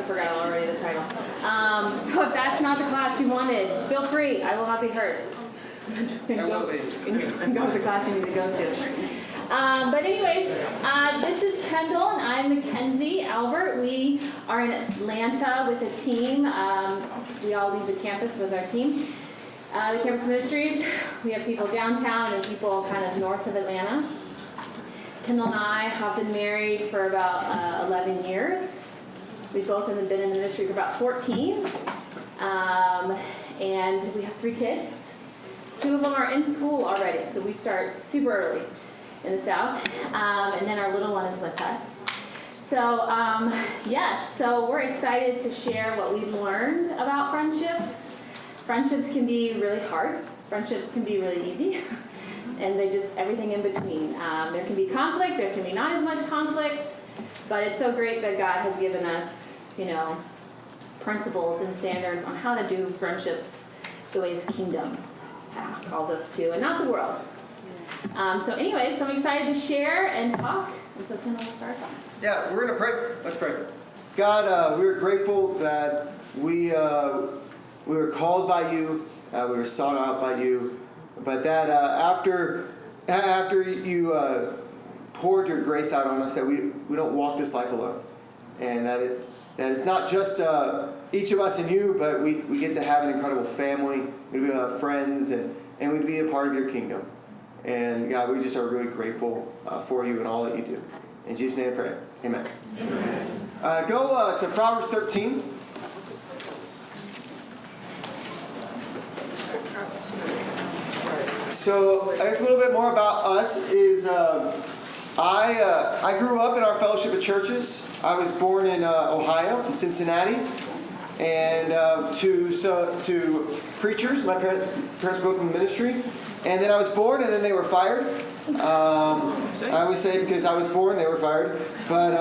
forgot already the title. So if that's not the class you wanted, feel free. I will not be hurt. Go to the class you need to go to. But anyways, this is Kendall and I'm Makenzie Albert. We are in Atlanta with a team. We all leave the campus with our team. The campus ministries. We have people downtown and people kind of north of Atlanta. Kendall and I have been married for about 11 years. We've both been in the ministry for about 14. And we have 3 kids. 2 of them are in school already, so we start super early in the South. And then our little one is with us. So, yes, so we're excited to share what we've learned about friendships. Friendships can be really hard. Friendships can be really easy. And they just, everything in between. There can be conflict, there can be not as much conflict, but it's so great that God has given us, principles and standards on how to do friendships the way His kingdom calls us to, and not the world. So anyways, I'm excited to share and talk, and so Kendall will start talking. Yeah, we're going to pray. Let's pray. God, we're grateful that we were called by you, we were sought out by you, but that after you poured your grace out on us, that we don't walk this life alone, and that it's not just each of us and you, but we get to have an incredible family, we have friends, and we'd be a part of your kingdom. And God, we just are really grateful for you and all that you do. In Jesus' name I pray. Amen. Amen. Go to Proverbs 13. So I guess a little bit more about us is I grew up in our fellowship of churches. I was born in Ohio, in Cincinnati, and to preachers. My parents both in the ministry, and then I was born, and then they were fired. I always say because I was born, they were fired. But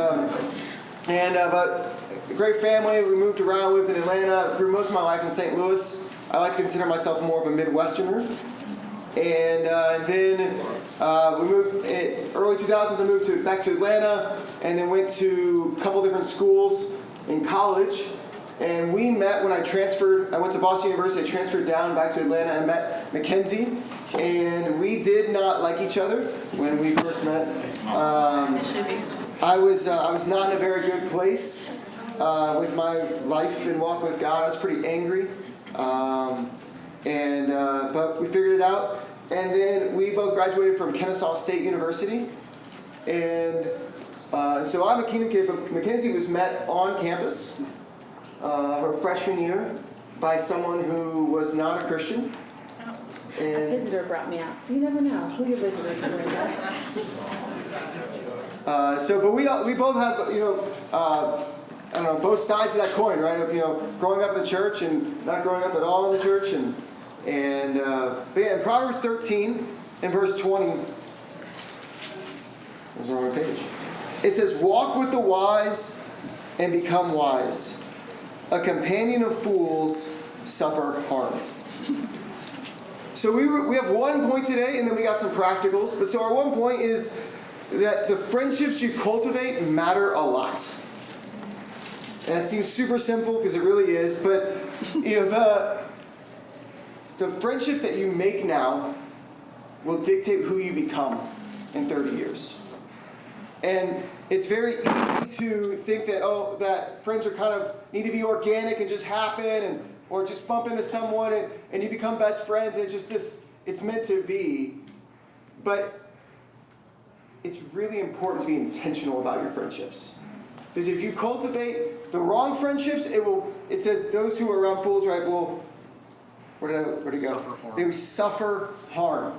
a great family. We moved around, lived in Atlanta, grew most of my life in St. Louis. I like to consider myself more of a Midwesterner. And then we moved in early 2000s. I moved back to Atlanta, and then went to a couple different schools in college. And we met when I transferred. I went to Boston University. I transferred down back to Atlanta and met Makenzie. And we did not like each other when we first met. I was not in a very good place with my life and walk with God. I was pretty angry. But we figured it out. And then we both graduated from Kennesaw State University. And so I'm a Kingdom kid, but Makenzie was met on campus her freshman year by someone who was not a Christian. And a visitor brought me out, so you never know who your visitors are going to But we both have, I don't know, both sides of that coin, right? Of, growing up in the church and not growing up at all in the church. But yeah, in Proverbs 13 and verse 20, there's the wrong page. It says, "Walk with the wise and become wise. A companion of fools suffer harm." So we have one point today, and then we got some practicals. But so our one point is that the friendships you cultivate matter a lot. And it seems super simple because it really is. But the friendships that you make now will dictate who you become in 30 years. And it's very easy to think that that friends are kind of need to be organic and just happen, or just bump into someone and you become best friends, and it's meant to be. But it's really important to be intentional about your friendships. Because if you cultivate the wrong friendships, it says those who are around fools, right, will, where'd it go? They will suffer harm.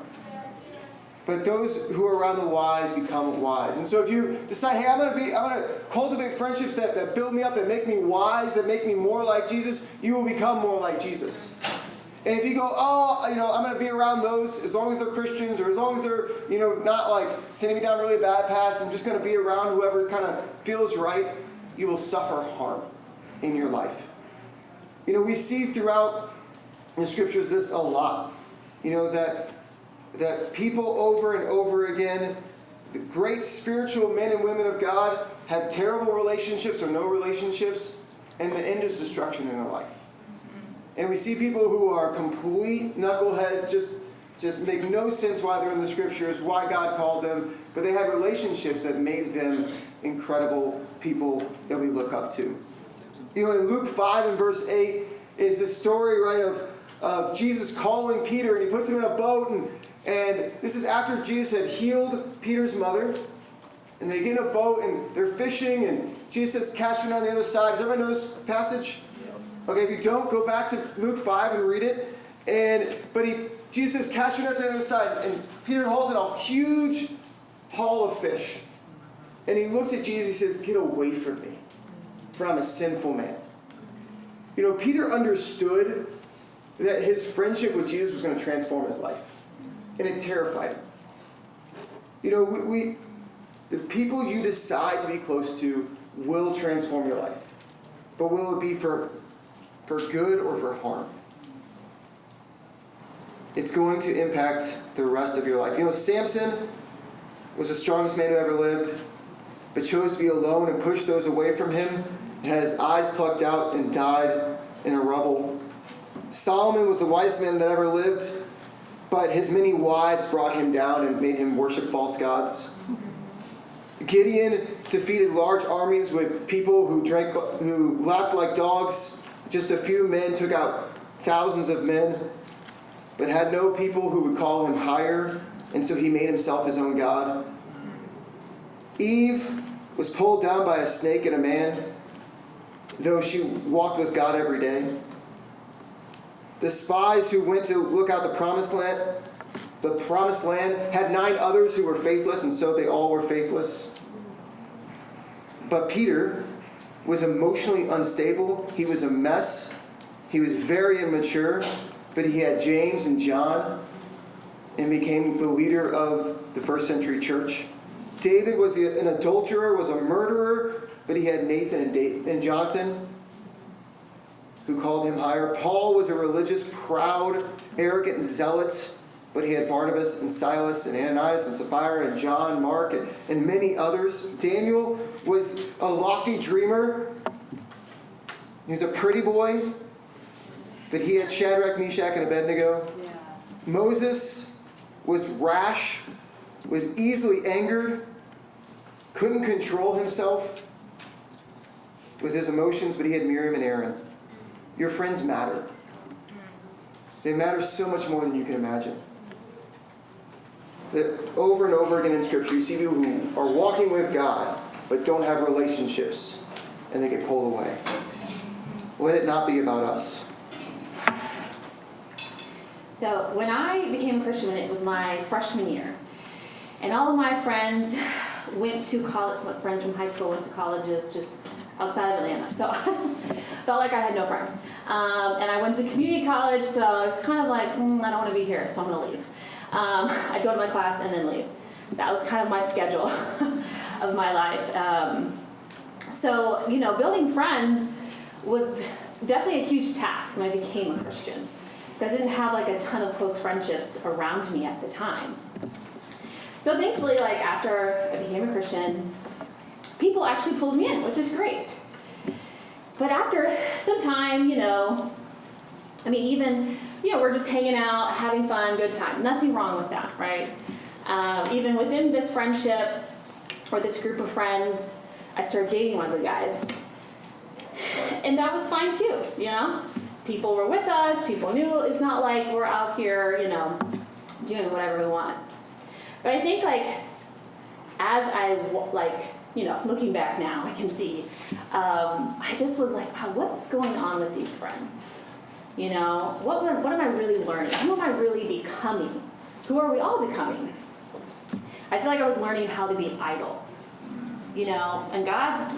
But those who are around the wise become wise. And so if you decide, hey, I'm going to cultivate friendships that build me up, that make me wise, that make me more like Jesus, you will become more like Jesus. And if you go, I'm going to be around those as long as they're Christians, or as long as they're, not like sending me down really bad paths, I'm just going to be around whoever kind of feels right, you will suffer harm in your life. We see throughout the scriptures this a lot. That people over and over again, the great spiritual men and women of God, have terrible relationships or no relationships. and the end is destruction in their life. And we see people who are complete knuckleheads, just make no sense why they're in the scriptures, why God called them, but they had relationships that made them incredible people that we look up to. You know, in Luke 5 and verse 8 is the story, right, of Jesus calling Peter, and he puts him in a boat, and this is after Jesus had healed Peter's mother, and they get in a boat, and they're fishing, and Jesus says, cast your net on the other side. Does everybody know this passage? Okay, if you don't, go back to Luke 5 and read it. But Jesus says, cast your nets on the other side. And Peter hauls in a huge haul of fish. And he looks at Jesus, he says, get away from me, for I'm a sinful man. You know, Peter understood that his friendship with Jesus was going to transform his life. And it terrified him. You know, the people you decide to be close to will transform your life. But will it be for good or for harm? It's going to impact the rest of your life. You know, Samson was the strongest man who ever lived, but chose to be alone and pushed those away from him, and had his eyes plucked out and died in the rubble. Solomon was the wisest man that ever lived, but his many wives brought him down and made him worship false gods. Gideon defeated large armies with people who lapped like dogs. Just a few men took out thousands of men, but had no people who would call him higher, and so he made himself his own god. Eve was pulled down by a snake and a man, though she walked with God every day. The spies who went to look out the promised land had 9 others who were faithless, and so they all were faithless. But Peter was emotionally unstable. He was a mess. He was very immature, but he had James and John and became the leader of the first century church. David was an adulterer, was a murderer, but he had Nathan and Jonathan who called him higher. Paul was a religious, proud, arrogant zealot, but he had Barnabas and Silas and Ananias and Sapphira and John, Mark, and many others. Daniel was a lofty dreamer. He was a pretty boy, but he had Shadrach, Meshach, and Abednego. Yeah. Moses was rash, was easily angered, couldn't control himself with his emotions, but he had Miriam and Aaron. Your friends matter. They matter so much more than you can imagine. That over and over again in Scripture, you see people who are walking with God, but don't have relationships, and they get pulled away. Let it not be about us. So when I became a Christian, it was my freshman year. And all of my friends went to college, friends from high school went to colleges just outside of Atlanta. So I felt like I had no friends. And I went to community college, so I was kind of like, I don't want to be here, so I'm going to leave. I'd go to my class and then leave. That was kind of my schedule of my life. So, you know, building friends was definitely a huge task when I became a Christian, because I didn't have like a ton of close friendships around me at the time. So thankfully, like after I became a Christian, people actually pulled me in, which is great. But after some time, we're just hanging out, having fun, good time. Nothing wrong with that, right? Even within this friendship or this group of friends, I started dating one of the guys. And that was fine too, People were with us, people knew. It's not like we're out here, doing whatever we want. But I think, as I, looking back now, I can see, I just was like, wow, what's going on with these friends? What am I really learning? Who am I really becoming? Who are we all becoming? I feel like I was learning how to be idle. And God,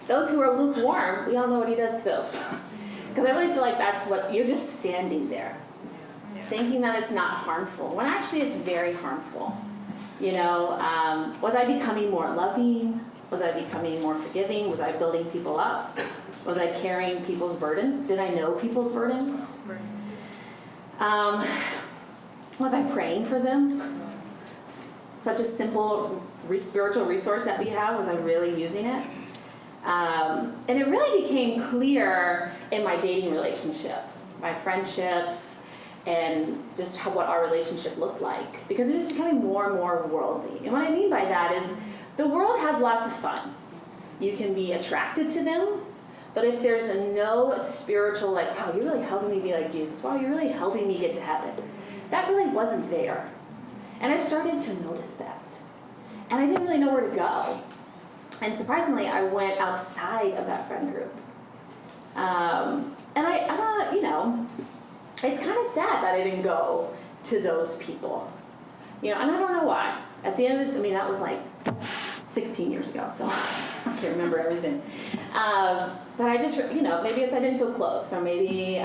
those who are lukewarm, we all know what he does to those. Because I really feel like that's what, you're just standing there, thinking that it's not harmful, when actually it's very harmful. Was I becoming more loving? Was I becoming more forgiving? Was I building people up? Was I carrying people's burdens? Did I know people's burdens? Was I praying for them? Such a simple spiritual resource that we have, was I really using it? And it really became clear in my dating relationship, my friendships, and just what our relationship looked like, because it was becoming more and more worldly. And what I mean by that is the world has lots of fun. You can be attracted to them, but if there's no spiritual, like, wow, you're really helping me be like Jesus, wow, you're really helping me get to heaven, that really wasn't there. And I started to notice that. And I didn't really know where to go. And surprisingly, I went outside of that friend group. And I it's kind of sad that I didn't go to those people. And I don't know why. At the end of that was like 16 years ago, so I can't remember everything. But I just, maybe it's I didn't feel close, or maybe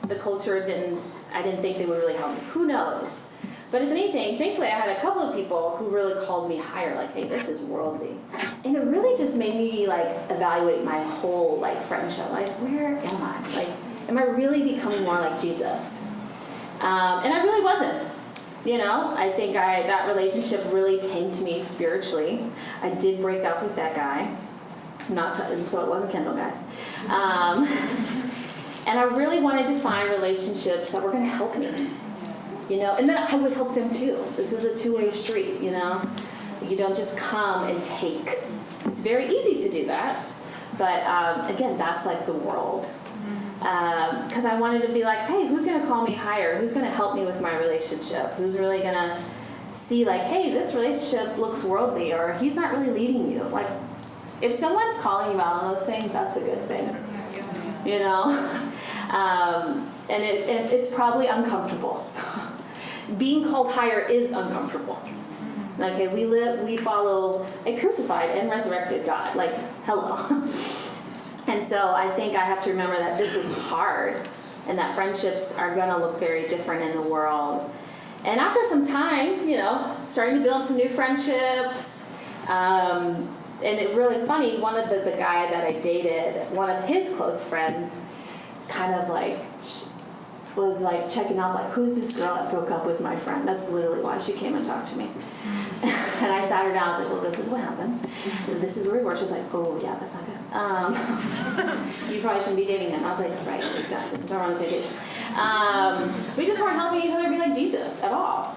the culture I didn't think they would really help me. Who knows? But if anything, thankfully I had a couple of people who really called me higher, like, hey, this is worldly. And it really just made me evaluate my whole friendship. Where am I? Am I really becoming more like Jesus? And I really wasn't. I think that relationship really tanked me spiritually. I did break up with that guy. So it wasn't Kendall, guys. And I really wanted to find relationships that were going to help me. And then I would help them too. This is a two-way street, You don't just come and take. It's very easy to do that. But again, that's the world. Because I wanted to be like, hey, who's going to call me higher? Who's going to help me with my relationship? Who's really going to see hey, this relationship looks worldly, or he's not really leading you. If someone's calling you out on those things, that's a good thing. And it's probably uncomfortable. Being called higher is uncomfortable. We follow a crucified and resurrected God. Hello. And so I think I have to remember that this is hard, and that friendships are going to look very different in the world. And after some time, starting to build some new friendships, and it really funny, one of the guy that I dated, one of his close friends, kind of was checking out, who's this girl that broke up with my friend? That's literally why she came and talked to me. And I sat her down, I was like, well, this is what happened. This is where we were. She's like, oh, yeah, that's not good. You probably shouldn't be dating him. I was like, right, exactly. Don't want to say date. We just weren't helping each other be like Jesus at all.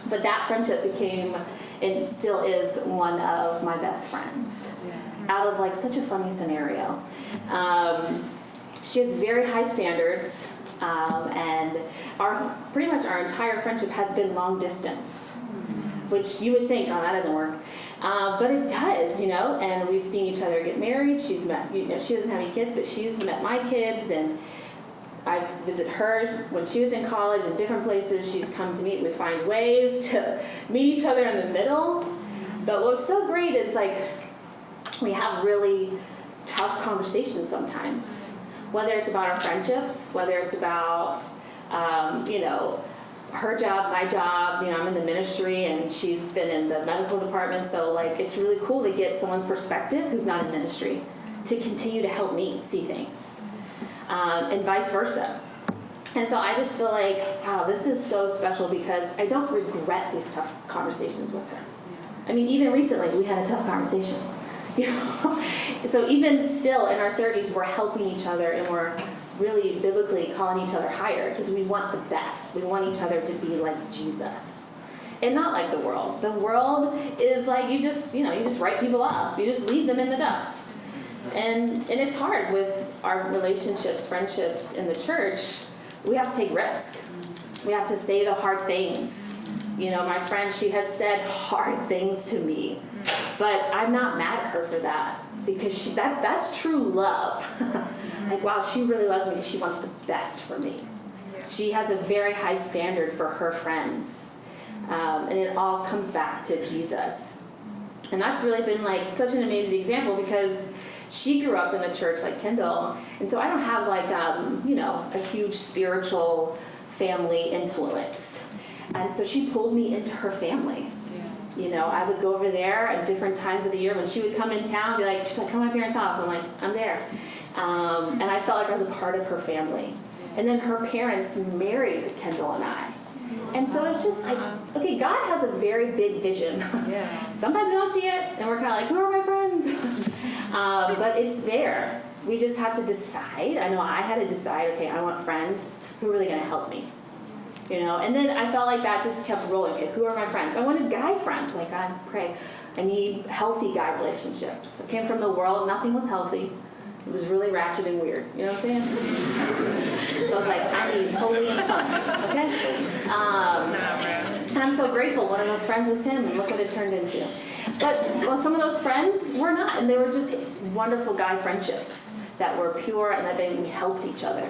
But that friendship became, and still is, one of my best friends. Out of such a funny scenario. She has very high standards. And pretty much our entire friendship has been long distance, which you would think, oh, that doesn't work. But it does, and we've seen each other get married. She's met, she doesn't have any kids, but she's met my kids, and I've visited her when she was in college in different places. She's come to meet. We find ways to meet each other in the middle. But what's so great is we have really tough conversations sometimes. Whether it's about our friendships, whether it's about, her job, my job. I'm in the ministry, and she's been in the medical department. So, it's really cool to get someone's perspective who's not in ministry to continue to help me see things, and vice versa. And so I just feel wow, this is so special, because I don't regret these tough conversations with her. Even recently, we had a tough conversation. So even still in our 30s, we're helping each other, and we're really biblically calling each other higher, because we want the best. We want each other to be like Jesus, and not like the world. The world is you just write people off. You just leave them in the dust. And it's hard with our relationships, friendships in the church. We have to take risks. We have to say the hard things. My friend, she has said hard things to me. But I'm not mad at her for that, because that's true love. Wow, she really loves me because she wants the best for me. She has a very high standard for her friends. And it all comes back to Jesus. And that's really been such an amazing example, because she grew up in the church like Kendall. And so I don't have a huge spiritual family influence. And so she pulled me into her family. I would go over there at different times of the year when she would come in town, she's like, come up here and house. I'm like, I'm there. And I felt like I was a part of her family. And then her parents married Kendall and I. And so it's just okay, God has a very big vision. Sometimes we don't see it, and we're kind of who are my friends? But it's there. We just have to decide. I know I had to decide, okay, I want friends who are really going to help me. And then I felt like that just kept rolling. Okay, who are my friends? I wanted guy friends. Like, I pray, I need healthy guy relationships. I came from the world, nothing was healthy. It was really ratchet and weird. You know what I'm saying? So I was like, I need holy and fun. Okay? And I'm so grateful. One of those friends was him, and look what it turned into. But some of those friends were not, and they were just wonderful guy friendships that were pure and that we helped each other.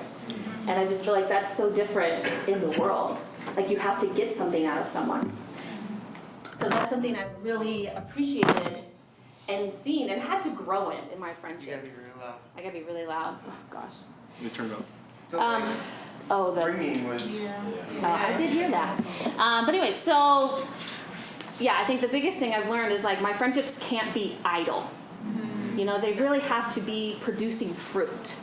And I just feel like that's so different in the world. Like, you have to get something out of someone. So that's something I've really appreciated and seen and had to grow in my friendships. You gotta be really loud. I gotta be really loud. Oh, gosh. You turned up. The ringing was... I did hear that. But anyway, so, yeah, I think the biggest thing I've learned is, like, my friendships can't be idle. They really have to be producing fruit.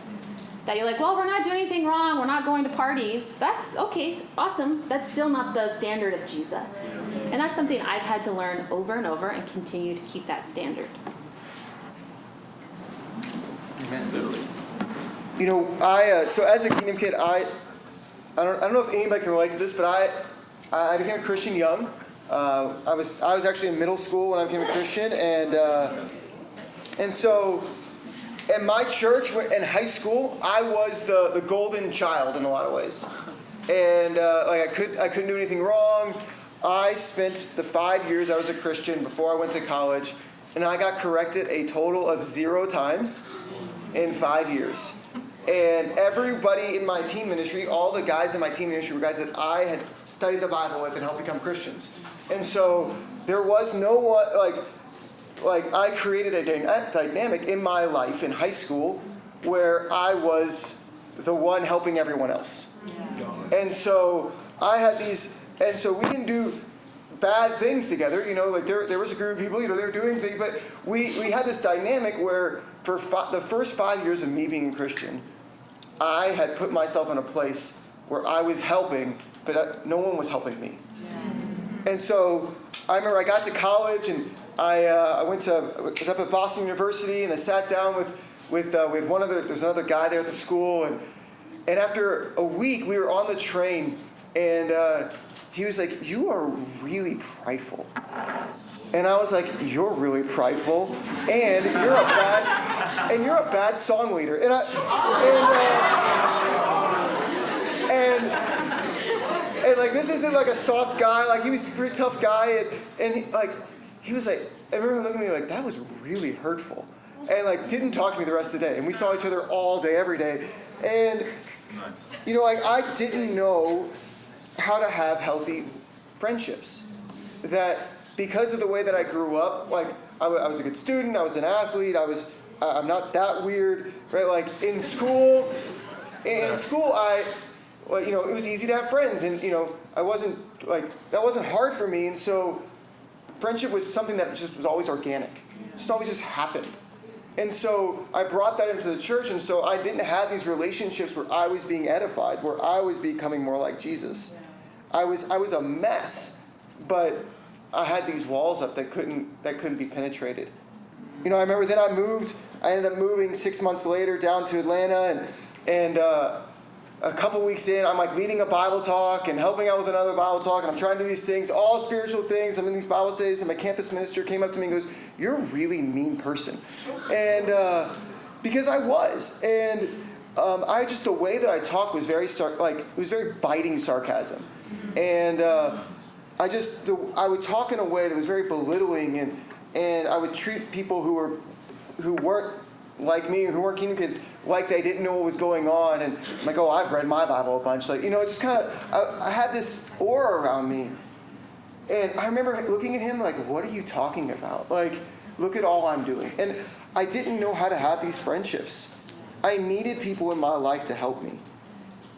That you're like, well, we're not doing anything wrong, we're not going to parties. That's okay, awesome. That's still not the standard of Jesus. And that's something I've had to learn over and over and continue to keep that standard. Amen. So as a Kingdom kid, I don't know if anybody can relate to this, but I became a Christian young. I was actually in middle school when I became a Christian, and so in my church in high school, I was the golden child in a lot of ways, and I couldn't do anything wrong. I spent the 5 years I was a Christian before I went to college, and I got corrected a total of 0 times in 5 years. And everybody in my teen ministry, all the guys in my teen ministry were guys that I had studied the Bible with and helped become Christians. And so there was no one, like I created a dynamic in my life in high school where I was the one helping everyone else. Yeah. And so I had these, and so we didn't do bad things together, like there was a group of people, they were doing things, but we had this dynamic where for the first 5 years of me being a Christian, I had put myself in a place where I was helping, but no one was helping me. Yeah. And so I remember I got to college and I was up at Boston University, and I sat down with there's another guy there at the school, and after a week we were on the train, and he was like, "You are really prideful." And I was like, "You're really prideful, and you're a bad song leader." And like, this isn't like a soft guy. Like, he was a pretty tough guy, and he was like, I remember him looking at me like, that was really hurtful, and like didn't talk to me the rest of the day. And we saw each other all day, every day, and I didn't know how to have healthy friendships. That because of the way that I grew up, like I was a good student, I was an athlete, I'm not that weird, right? Like in school, it was easy to have friends, and that wasn't hard for me, and so friendship was something that just was always organic, just happened. And so I brought that into the church, and so I didn't have these relationships where I was being edified, where I was becoming more like Jesus. I was a mess, but I had these walls up that couldn't be penetrated. I remember then I ended up moving 6 months later down to Atlanta, and a couple weeks in, I'm like leading a Bible talk and helping out with another Bible talk, and I'm trying to do these things, all spiritual things. I'm in these Bible studies, and my campus minister came up to me and goes, "You're a really mean person," and because I was, and the way that I talked was it was very biting sarcasm, and I would talk in a way that was very belittling, and I would treat people who weren't like me, who weren't Kingdom kids, like they didn't know what was going on, and I'm like, "Oh, I've read my Bible a bunch." Like, it just kind of, I had this aura around me, and I remember looking at him like, "What are you talking about? Like, look at all I'm doing." And I didn't know how to have these friendships. I needed people in my life to help me,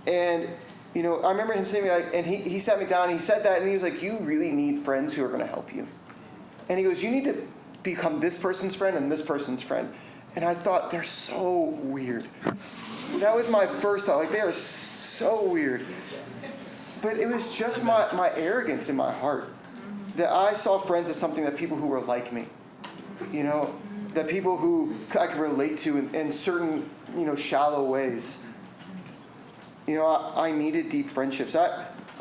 and I remember him saying, and he sat me down, and he said that, and he was like, "You really need friends who are going to help you," and he goes, "You need to become this person's friend and this person's friend." And I thought, they're so weird. That was my first thought. Like, they are so weird. But it was just my arrogance in my heart that I saw friends as something that people who were like me. that people who I can relate to in certain, shallow ways. I needed deep friendships.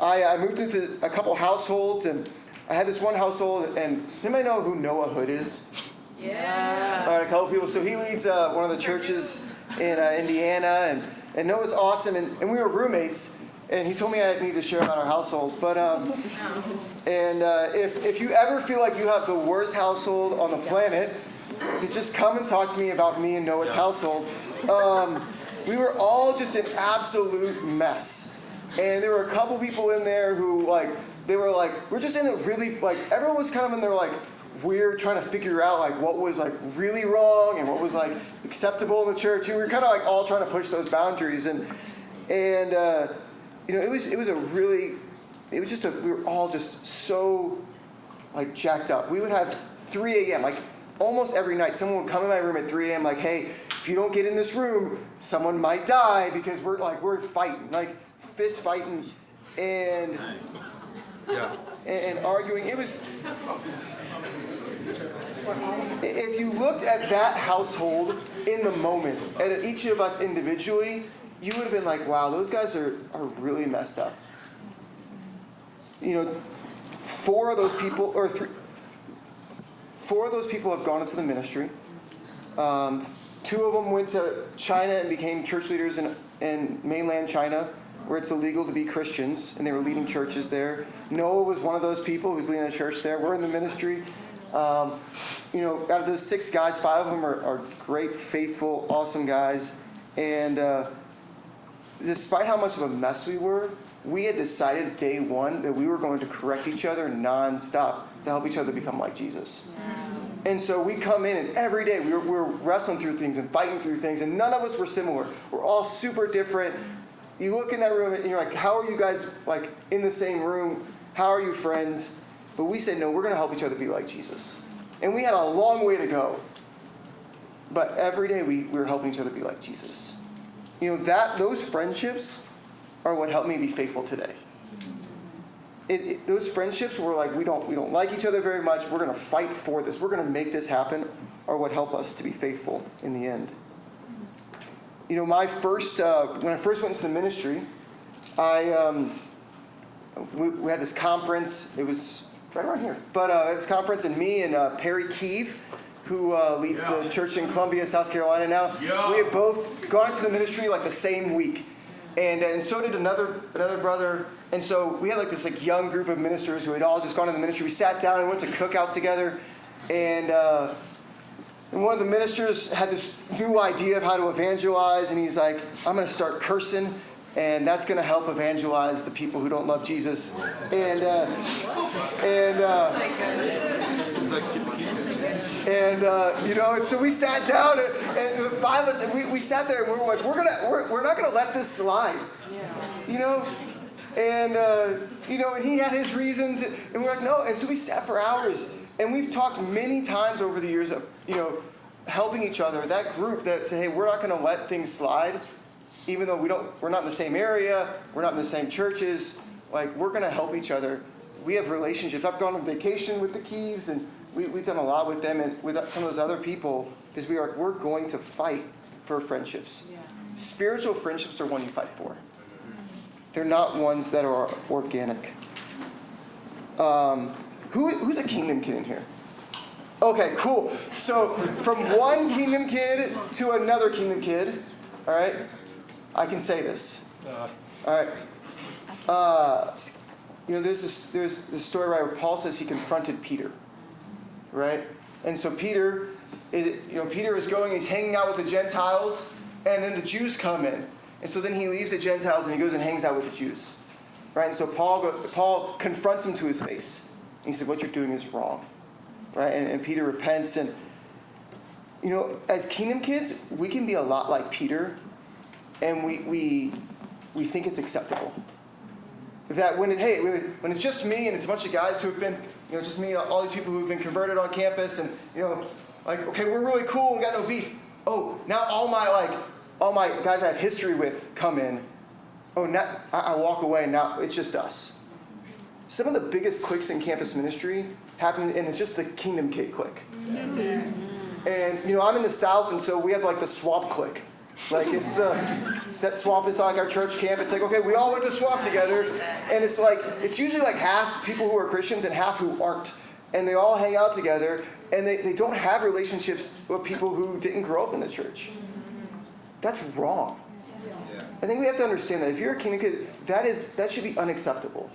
I moved into a couple households, and I had this one household, and does anybody know who Noah Hood is? Yeah. All right, a couple people. So he leads one of the churches in Indiana, and Noah's awesome, and we were roommates, and he told me I needed to share about our household. But if you ever feel like you have the worst household on the planet, to just come and talk to me about me and Noah's household. We were all just an absolute mess, and there were a couple people in there who we're just in a really everyone was kind of in there weird, trying to figure out what was really wrong and what was acceptable in the church. And we were kind of all trying to push those boundaries, and we were all just so jacked up. We would have 3 a.m. Almost every night. Someone would come in my room at 3 a.m. hey, if you don't get in this room, someone might die, because we're fighting, fist fighting, and arguing. It was. If you looked at that household in the moment, and at each of us individually, you would have been wow, those guys are really messed up. Four of those people have gone into the ministry. 2 of them went to China and became church leaders in mainland China, where it's illegal to be Christians, and they were leading churches there. Noah was one of those people who's leading a church there. We're in the ministry. Out of those 6 guys, 5 of them are great, faithful, awesome guys. And despite how much of a mess we were, we had decided day one that we were going to correct each other nonstop to help each other become like Jesus. And so we come in, and every day we're wrestling through things and fighting through things, and none of us were similar. We're all super different. You look in that room, and you're how are you guys in the same room? How are you friends? But we said, no, we're going to help each other be like Jesus. And we had a long way to go. But every day we were helping each other be like Jesus. Those friendships are what helped me be faithful today. Those friendships were we don't like each other very much. We're going to fight for this. We're going to make this happen, are what help us to be faithful in the end. When I first went into the ministry, we had this conference. It was right around here. But this conference, and me and Perry Keeve, who leads the church in Columbia, South Carolina now, we had both gone into the ministry the same week. And so did another brother. And so we had this young group of ministers who had all just gone to the ministry. We sat down and went to cookout together. And one of the ministers had this new idea of how to evangelize. And he's I'm going to start cursing. And that's going to help evangelize the people who don't love Jesus. And so we sat down, and the 5 of us, and we sat there, and we were we're not gonna let this slide, and he had his reasons, and we're no, and so we sat for hours, and we've talked many times over the years of helping each other. That group that said, hey, we're not gonna let things slide, even though we're not in the same area, we're not in the same churches. We're gonna help each other. We have relationships. I've gone on vacation with the Keeves, and we've done a lot with them and with some of those other people, because we're going to fight for friendships. Yeah. Spiritual friendships are one you fight for. They're not ones that are organic. Who's a kingdom kid in here? Okay, cool. So from one kingdom kid to another kingdom kid, all right, I can say this. All right. There's this story where Paul says he confronted Peter, right? And so Peter is going, he's hanging out with the Gentiles, and then the Jews come in. And so then he leaves the Gentiles and he goes and hangs out with the Jews, right? And so Paul confronts him to his face. And he said, what you're doing is wrong, right? And Peter repents. And, as kingdom kids, we can be a lot like Peter, and we think it's acceptable. That when it's just me and it's a bunch of guys who have been, just me, all these people who have been converted on campus, and okay, we're really cool, we got no beef. Oh, now all my guys I have history with come in. Oh, now I walk away, and now it's just us. Some of the biggest cliques in campus ministry happen, and it's just the kingdom kid clique. Yeah. And, I'm in the South, and so we have, like, the swap clique. Like, it's that swap is like our church camp. It's like, okay, we all went to swap together. And it's like, it's usually like half people who are Christians and half who aren't. And they all hang out together, and they don't have relationships with people who didn't grow up in the church. That's wrong. I think we have to understand that if you're a kingdom kid, that should be unacceptable.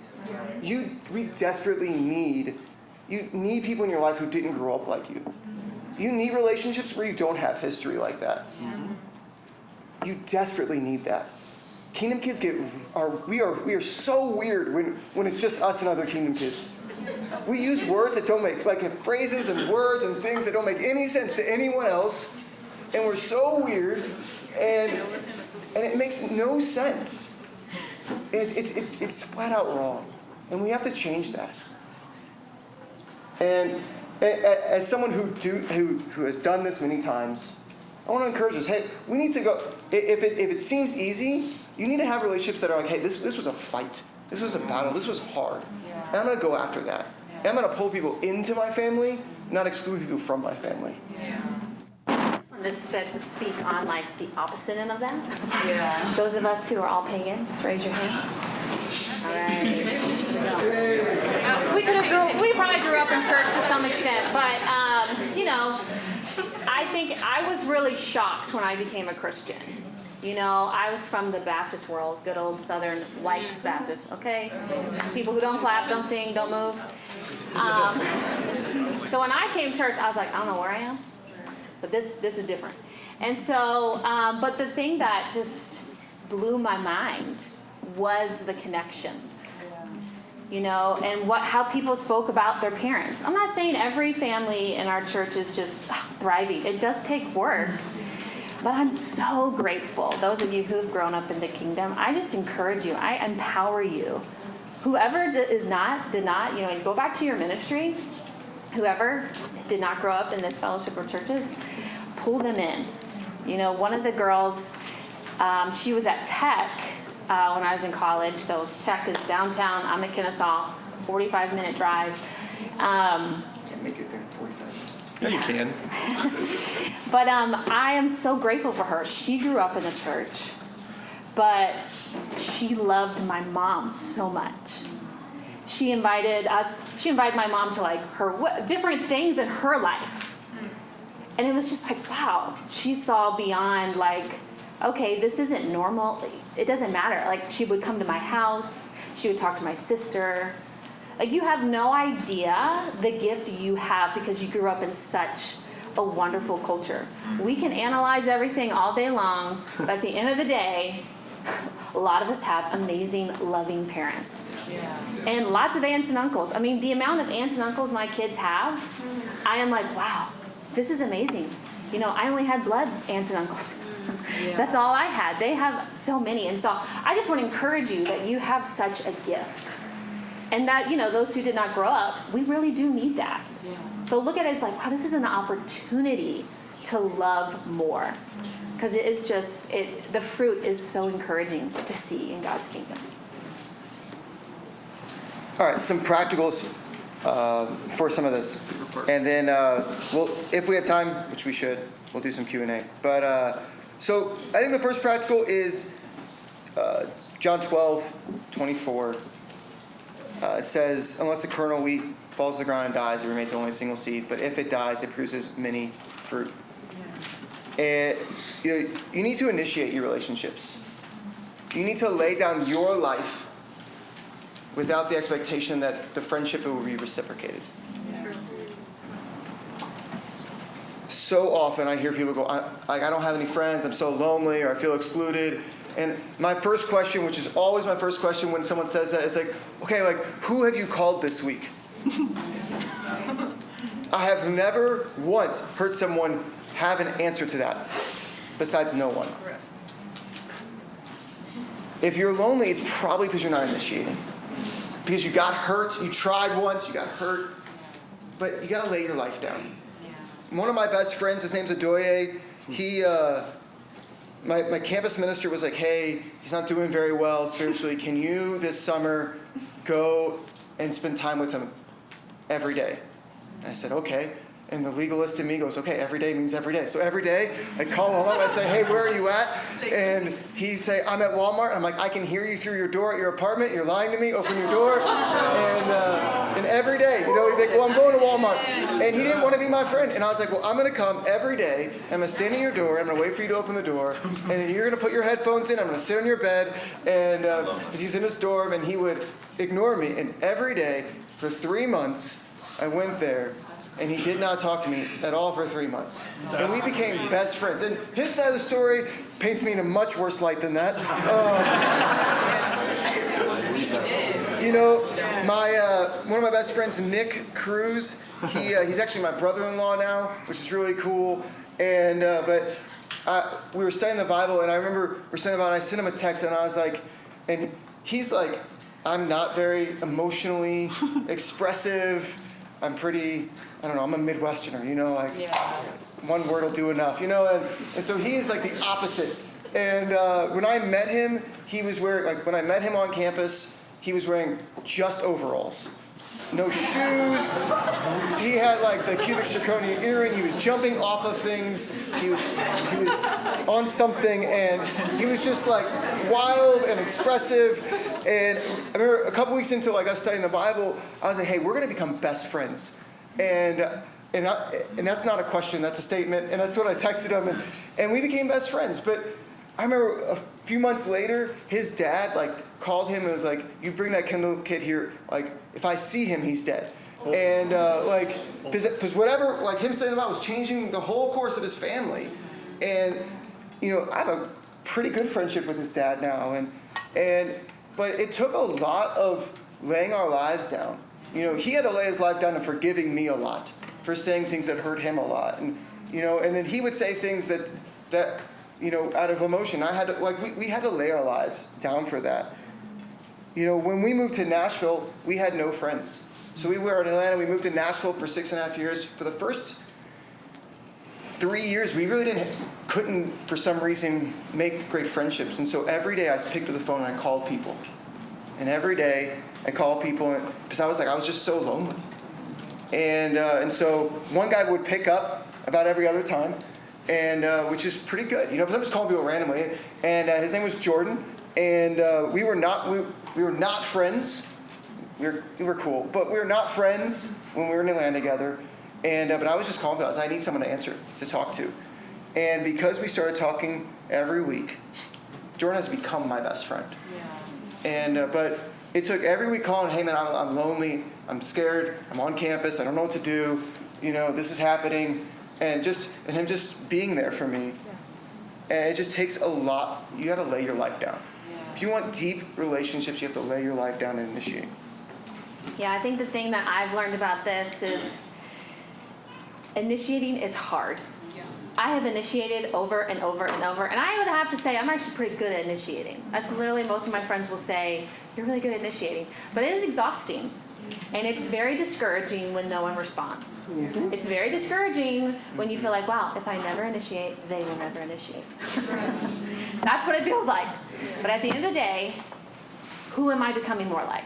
We desperately need people in your life who didn't grow up like you. You need relationships where you don't have history like that. You desperately need that. Kingdom kids we are so weird when it's just us and other kingdom kids. We use words that don't make, like phrases and words and things that don't make any sense to anyone else, and we're so weird, and it makes no sense. It's flat out wrong, and we have to change that. And as someone who has done this many times, I want to encourage us. Hey, we need to go. If it seems easy, you need to have relationships that are like, hey, this was a fight. This was a battle. This was hard. And I'm going to go after that. And I'm going to pull people into my family, not exclude people from my family. I just wanted to speak on like the opposite end of that. Yeah. Those of us who are all pagans, raise your hand. All right. We probably grew up in church to some extent, but I think I was really shocked when I became a Christian. I was from the Baptist world, good old Southern white Baptist, okay? People who don't clap, don't sing, don't move. So when I came to church, I was like, I don't know where I am, but this is different. And so, but the thing that just blew my mind was the connections, and how people spoke about their parents. I'm not saying every family in our church is just thriving. It does take work. But I'm so grateful. Those of you who've grown up in the kingdom, I just encourage you. I empower you. Whoever did not, go back to your ministry. Whoever did not grow up in this fellowship of churches, pull them in. One of the girls, she was at Tech when I was in college. So Tech is downtown. I'm at Kennesaw, 45-minute drive. Can't make it there in 45 minutes. Yeah, you can. But I am so grateful for her. She grew up in the church, but she loved my mom so much. She invited my mom to like her different things in her life. And it was just like, wow, she saw beyond like, okay, this isn't normal. It doesn't matter. Like she would come to my house. She would talk to my sister. Like you have no idea the gift you have because you grew up in such a wonderful culture. We can analyze everything all day long, but at the end of the day, a lot of us have amazing, loving parents. And lots of aunts and uncles. I mean, the amount of aunts and uncles my kids have, I am like, wow, this is amazing. I only had blood aunts and uncles. That's all I had. They have so many. And so I just want to encourage you that you have such a gift. And that, those who did not grow up, we really do need that. So look at it as like, wow, this is an opportunity to love more. Because it is just, the fruit is so encouraging to see in God's kingdom. All right, some practicals for some of this. And then, if we have time, which we should, we'll do some Q&A. But, so I think the first practical is John 12:24. It says, unless the kernel wheat falls to the ground and dies, it remains only a single seed. But if it dies, it produces many fruit. And you need to initiate your relationships. You need to lay down your life without the expectation that the friendship will be reciprocated. So often I hear people go, I don't have any friends, I'm so lonely, or I feel excluded. And my first question, which is always my first question when someone says that, is like, okay, like, who have you called this week? I have never once heard someone have an answer to that, besides no one. If you're lonely, it's probably because you're not initiating. Because you got hurt, you tried once, you got hurt, but you got to lay your life down. One of my best friends, his name's Adoye, my campus minister was like, hey, he's not doing very well spiritually. Can you this summer go and spend time with him every day? And I said, okay. And the legalist in me goes, okay, every day means every day. So every day, I'd call him up, I'd say, hey, where are you at? And he'd say, I'm at Walmart. I'm like, I can hear you through your door at your apartment. You're lying to me. Open your door. And every day, he'd be like, well, I'm going to Walmart. And he didn't want to be my friend. And I was like, well, I'm going to come every day. I'm going to stand in your door. I'm going to wait for you to open the door. And then you're going to put your headphones in. I'm going to sit on your bed. And because he's in his dorm, and he would ignore me. And every day, for 3 months, I went there. And he did not talk to me at all for 3 months. And we became best friends. And his side of the story paints me in a much worse light than that. One of my best friends, Nick Cruz, he's actually my brother-in-law now, which is really cool. And we were studying the Bible, and I remember we're studying the Bible, and I sent him a text, and I was like, and he's like, I'm not very emotionally expressive. I'm pretty, I don't know, I'm a Midwesterner, one word will do enough, and so he is like the opposite. And when I met him, he was wearing, when I met him on campus, he was wearing just overalls. No shoes. He had the cubic zirconia earring. He was jumping off of things. He was on something, and he was just wild and expressive. And I remember a couple weeks into us studying the Bible, I was like, hey, we're going to become best friends. And that's not a question, that's a statement. And that's what I texted him, and we became best friends. But I remember a few months later, his dad called him and was like, you bring that Kendall kid here, if I see him, he's dead. And because whatever, him saying that was changing the whole course of his family. And, I have a pretty good friendship with his dad now. But it took a lot of laying our lives down. He had to lay his life down and forgiving me a lot for saying things that hurt him a lot. And, and then he would say things that out of emotion. I had to, we had to lay our lives down for that. When we moved to Nashville, we had no friends. So we were in Atlanta. We moved to Nashville for 6.5 years. For the first 3 years, we really couldn't, for some reason, make great friendships. And so every day I picked up the phone and I called people. And every day I called people because I was just so lonely. And so one guy would pick up about every other time, and which is pretty good. But I'm just calling people randomly. And his name was Jordan. And we were not friends. We were cool, but we were not friends when we were in Atlanta together. And but I was just calling because I need someone to talk to. And because we started talking every week, Jordan has become my best friend. Yeah. And but it took every week calling, hey man, I'm lonely, I'm scared, I'm on campus, I don't know what to do, this is happening, and him just being there for me. Yeah. And it just takes a lot. You got to lay your life down. If you want deep relationships, you have to lay your life down and initiate. Yeah, I think the thing that I've learned about this is initiating is hard. Yeah. I have initiated over and over and over, and I would have to say I'm actually pretty good at initiating. That's literally, most of my friends will say, you're really good at initiating. But it is exhausting, and it's very discouraging when no one responds. Mm-hmm. It's very discouraging when you feel like, wow, if I never initiate, they will never initiate. That's what it feels like. But at the end of the day, who am I becoming more like?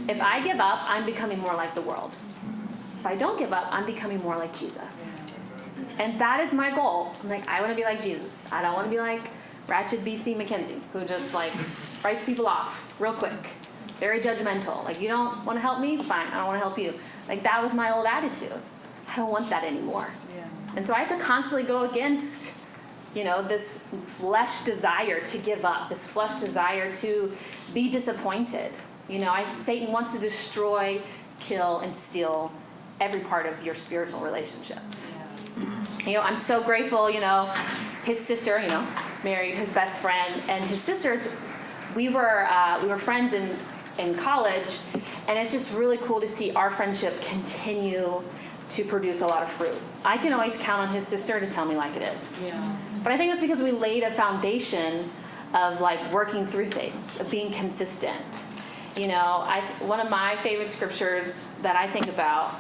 If I give up, I'm becoming more like the world. If I don't give up, I'm becoming more like Jesus. And that is my goal. I want to be like Jesus. I don't want to be like ratchet BC Makenzie, who just writes people off real quick. Very judgmental. You don't want to help me? Fine, I don't want to help you. That was my old attitude. I don't want that anymore. Yeah. And so I have to constantly go against this flesh desire to give up, this flesh desire to be disappointed. Satan wants to destroy, kill, and steal every part of your spiritual relationships. Yeah. I'm so grateful, his sister, married his best friend, and his sisters, we were friends in college, and it's just really cool to see our friendship continue to produce a lot of fruit. I can always count on his sister to tell me like it is. Yeah. But I think it's because we laid a foundation of working through things, of being consistent. One of my favorite scriptures that I think about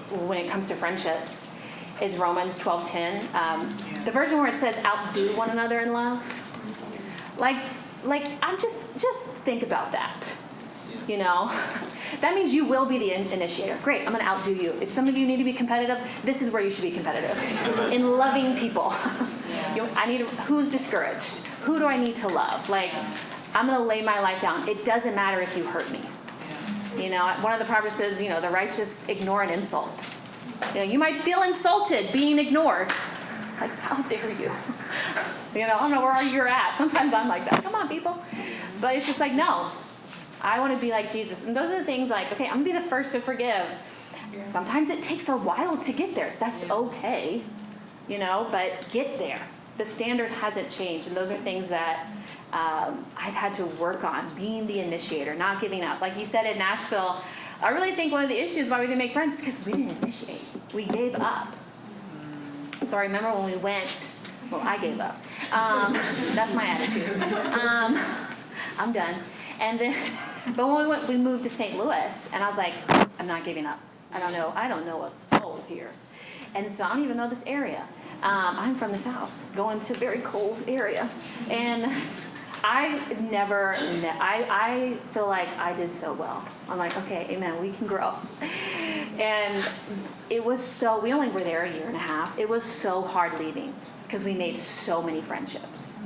when it comes to friendships is Romans 12:10. The version where it says, outdo one another in love. I'm just think about that. you know, that means you will be the initiator. Great, I'm going to outdo you. If some of you need to be competitive, this is where you should be competitive. In loving people. Who's discouraged? Who do I need to love? Like, I'm going to lay my life down. It doesn't matter if you hurt me. You know, one of the Proverbs says, the righteous ignore an insult. You might feel insulted being ignored. Like, how dare you? I don't know where you're at. Sometimes I'm like that. Come on, people. But it's just like, no. I want to be like Jesus. And those are the things like, okay, I'm going to be the first to forgive. Sometimes it takes a while to get there. That's okay. But get there. The standard hasn't changed. And those are things that I've had to work on. Being the initiator, not giving up. Like you said in Asheville, I really think one of the issues why we didn't make friends is because we didn't initiate. We gave up. So I remember when we went, I gave up. That's my attitude. I'm done. And then, but when we moved to St. Louis, and I was like, I'm not giving up. I don't know a soul here. And so I don't even know this area. I'm from the South, going to a very cold area. And I feel like I did so well. I'm like, okay, amen, we can grow. And it was we only were there a year and a half. It was so hard leaving because we made so many friendships.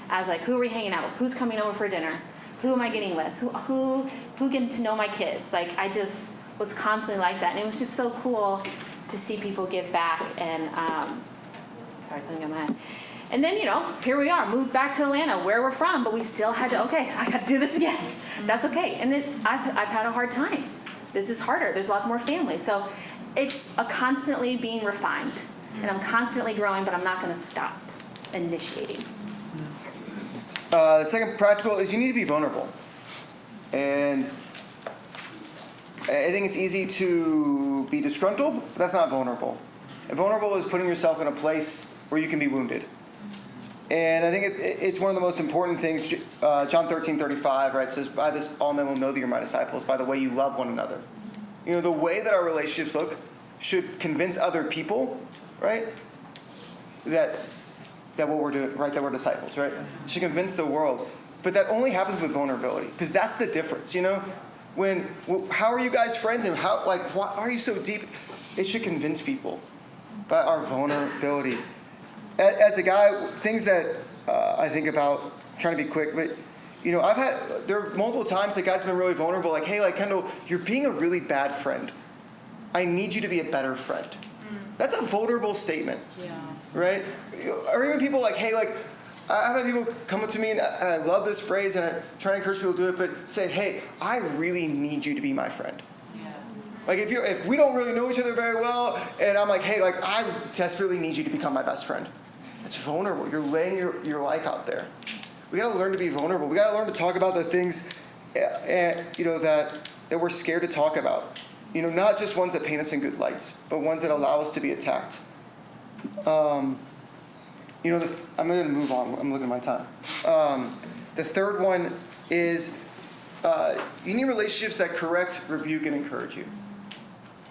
I was like, who are we hanging out with? Who's coming over for dinner? Who am I getting with? Who getting to know my kids? Like, I just was constantly like that. And it was just so cool to see people give back. And, sorry, something got my eyes. And then, here we are, moved back to Atlanta, where we're from, but we still had to, I got to do this again. That's okay. And then I've had a hard time. This is harder. There's lots more family. So it's a constantly being refined. And I'm constantly growing, but I'm not going to stop initiating. The second practical is you need to be vulnerable. And I think it's easy to be disgruntled, but that's not vulnerable. And vulnerable is putting yourself in a place where you can be wounded. And I think it's one of the most important things. John 13:35, right, says, by this all men will know that you're my disciples, by the way you love one another. The way that our relationships look should convince other people, right, that what we're doing, right, that we're disciples, right? It should convince the world. But that only happens with vulnerability, because that's the difference, how are you guys friends, and why are you so deep? It should convince people by our vulnerability. As a guy, things that I think about, trying to be quick, but there are multiple times that guys have been really vulnerable, like, hey, like, Kendall, you're being a really bad friend. I need you to be a better friend. That's a vulnerable statement. Yeah. Right? Or even people like, hey, like, I've had people come up to me, and I love this phrase, and I try to encourage people to do it, but say, hey, I really need you to be my friend. Yeah. Like, if we don't really know each other very well, and I'm like, hey, like, I desperately need you to become my best friend. It's vulnerable. You're laying your life out there. We got to learn to be vulnerable. We got to learn to talk about the things, that we're scared to talk about. Not just ones that paint us in good lights, but ones that allow us to be attacked. I'm going to move on. I'm looking at my time. The third one is you need relationships that correct, rebuke, and encourage you.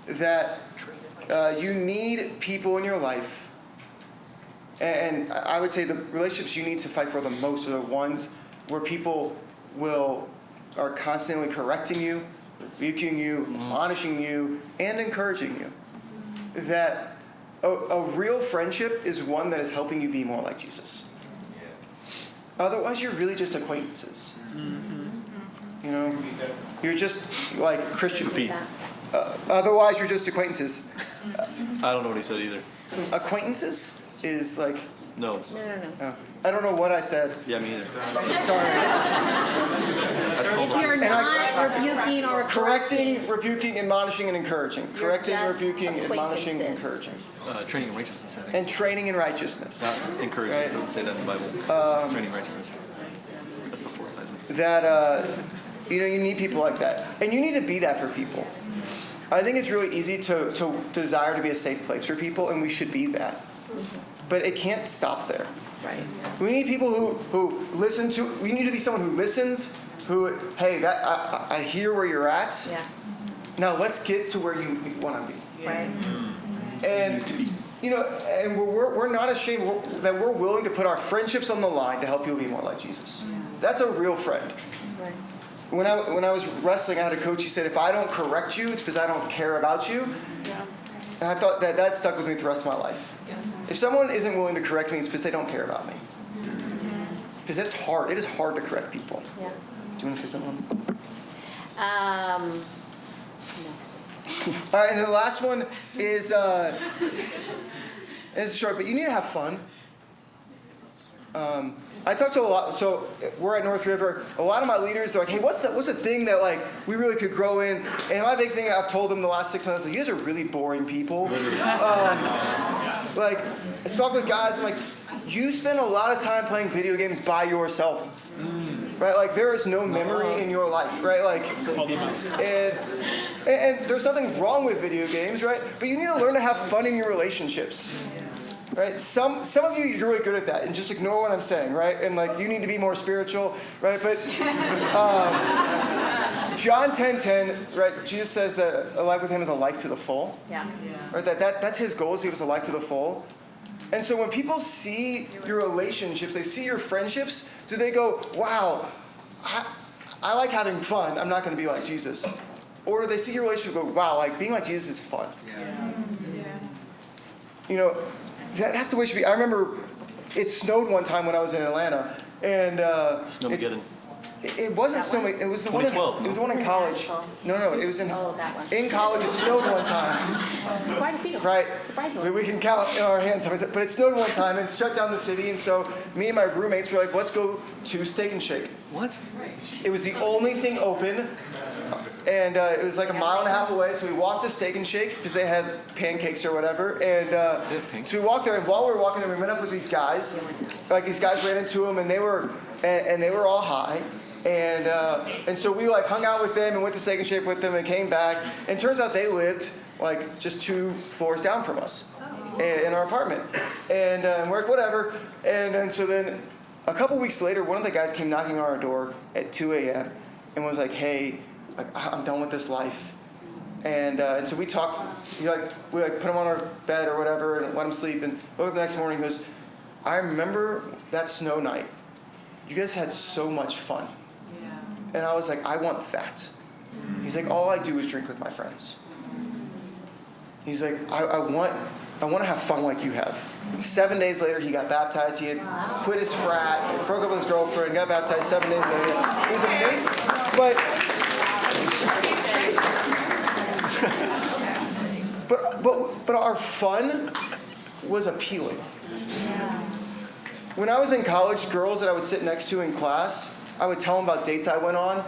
That you need people in your life. And I would say the relationships you need to fight for the most are the ones where people are constantly correcting you, rebuking you, admonishing you, and encouraging you. That a real friendship is one that is helping you be more like Jesus. Otherwise, you're really just acquaintances. You're just like Christian people. Otherwise, you're just acquaintances. I don't know what he said either. Acquaintances is like... No. No. I don't know what I said. Yeah, me either. Sorry. If you're not rebuking or correcting, rebuking, admonishing, and encouraging. Correcting, rebuking, admonishing, encouraging. Training in righteousness, I think. And training in righteousness. Not encouraging. Right. It doesn't say that in the Bible. It says training in righteousness. That's the fourth, I think. That, you need people like that. And you need to be that for people. I think it's really easy to desire to be a safe place for people, and we should be that. But it can't stop there. Right. We need people who listen to. We need to be someone who listens. Who, hey, I hear where you're at. Yeah. Now let's get to where you want to be. Right. And and we're not ashamed that we're willing to put our friendships on the line to help people be more like Jesus. That's a real friend. Right. when I was wrestling, I had a coach. He said, if I don't correct you, it's because I don't care about you. Yeah. And I thought that stuck with me the rest of my life. Yeah. If someone isn't willing to correct me, it's because they don't care about me. Because it's hard. It is hard to correct people. Yeah. Do you want to say something? No. All right, and then the last one is, it's short, but you need to have fun. I talked to a lot, so we're at North River. A lot of my leaders, they're like, hey, what's the thing that like we really could grow in? And my big thing I've told them the last 6 months is like, you guys are really boring people. Like, I spoke with guys, I'm like, you spend a lot of time playing video games by yourself. Right? Like, there is no memory in your life, right? Like, and there's nothing wrong with video games, right? But you need to learn to have fun in your relationships. Right? Some of you, you're really good at that, and just ignore what I'm saying, right? And like, you need to be more spiritual, right? But John 10:10, right? Jesus says that a life with him is a life to the full. Yeah. Right? That's his goal, is he was a life to the full. And so when people see your relationships, they see your friendships, do they go, wow, I like having fun, I'm not going to be like Jesus? Or do they see your relationship and go, wow, like being like Jesus is fun? Yeah. You know, that's the way it should be. I remember it snowed one time when I was in Atlanta, and Snowmageddon. it wasn't That one? snowing. It was the one. 2012, It was the one in college. No, it was in that one. in college. It snowed one time. It's quite a few. Right. Surprisingly. We can count in our hands. But it snowed one time and it shut down the city. And so me and my roommates were like, let's go to Steak and Shake. What? It was the only thing open. And it was like a mile and a half away. So we walked to Steak and Shake because they had pancakes or whatever. And so we walked there. And while we were walking there, we met up with these guys. Like these guys ran into them and they were all high. And so we like hung out with them and went to Steak and Shake with them and came back. And turns out they lived like just 2 floors down from us in our apartment. And we're like, whatever. And so then a couple weeks later, one of the guys came knocking on our door at 2 a.m. and was like, hey, like, I'm done with this life. And so we talked, we put him on our bed or whatever and let him sleep. And woke up the next morning and goes, I remember that snow night. You guys had so much fun. And I was like, I want that. He's like, all I do is drink with my friends. He's like, I want to have fun like you have. 7 days later, he got baptized. He had quit his frat, broke up with his girlfriend, got baptized 7 days later. It was amazing. But our fun was appealing. When I was in college, girls that I would sit next to in class, I would tell them about dates I went on,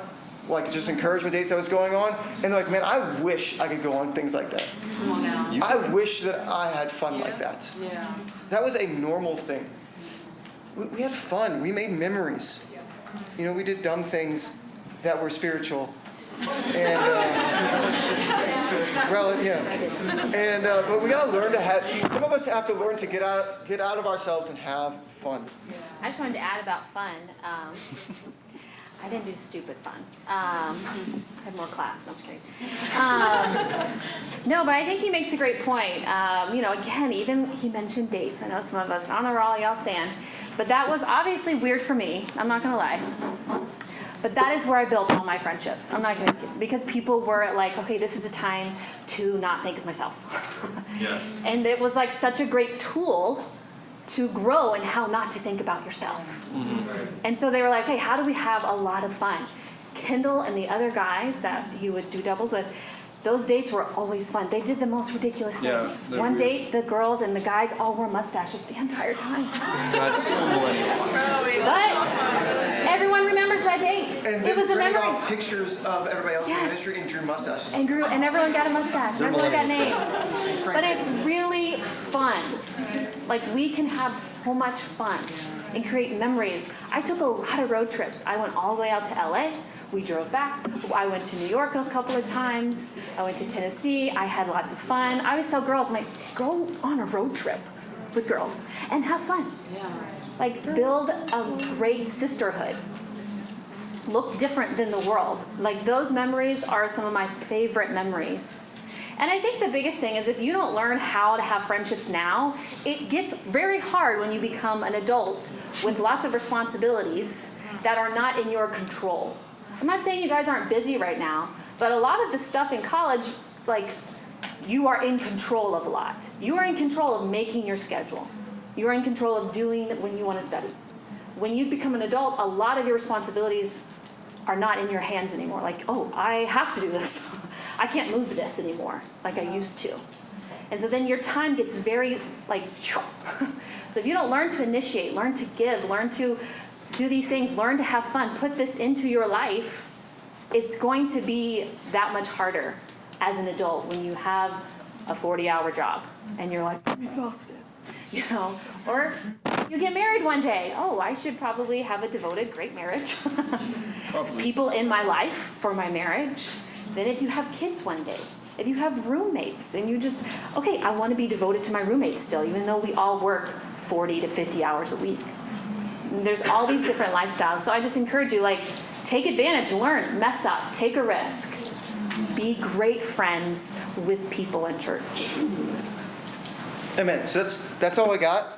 like just encouragement dates I was going on, and they're like, man, I wish I could go on things like that. Come on now. I wish that I had fun like that. Yeah. That was a normal thing. We had fun. We made memories. You know, we did dumb things that were spiritual. And, but we gotta learn to have, some of us have to learn to get out of ourselves and have fun. I just wanted to add about fun. I didn't do stupid fun. I had more class. No, I'm just kidding. No, but I think he makes a great point. Again, even he mentioned dates. I know some of us, I don't know where all y'all stand, but that was obviously weird for me. I'm not gonna lie. But that is where I built all my friendships. I'm not gonna, because people were like, okay, this is a time to not think of myself. Yes. And it was like such a great tool to grow in how not to think about yourself. Mm-hmm. And so they were like, hey, how do we have a lot of fun? Kendall and the other guys that he would do doubles with, those dates were always fun. They did the most ridiculous things. One date, the girls and the guys all wore mustaches the entire time. That's so millennial. But everyone remembers that date. And it was a printed memory. off pictures of everybody else in the Yes. ministry and drew mustaches. And everyone got a mustache. And everyone got names. Frank But it's really fun. Like, we can have so much fun and create memories. I took a lot of road trips. I went all the way out to LA. We drove back. I went to New York a couple of times. I went to Tennessee. I had lots of fun. I always tell girls, I'm like, go on a road trip with girls and have fun. Yeah. Like, build a great sisterhood. Look different than the world. Like, those memories are some of my favorite memories. And I think the biggest thing is if you don't learn how to have friendships now, it gets very hard when you become an adult with lots of responsibilities that are not in your control. I'm not saying you guys aren't busy right now, but a lot of the stuff in college, like, you are in control of a lot. You are in control of making your schedule. You are in control of doing when you want to study. When you become an adult, a lot of your responsibilities are not in your hands anymore. Like, oh, I have to do this. I can't move this anymore like I used to. And so then your time gets very, like, so if you don't learn to initiate, learn to give, learn to do these things, learn to have fun, put this into your life, it's going to be that much harder as an adult when you have a 40-hour job and you're like, I'm exhausted, you know? Or you get married one day. Oh, I should probably have a devoted, great marriage. People in my life for my marriage. Then if you have kids one day, if you have roommates and you just, okay, I want to be devoted to my roommates still, even though we all work 40 to 50 hours a week. And there's all these different lifestyles. So I just encourage you, like, take advantage, learn, mess up, take a risk. Be great friends with people in church. Amen. So that's all I got.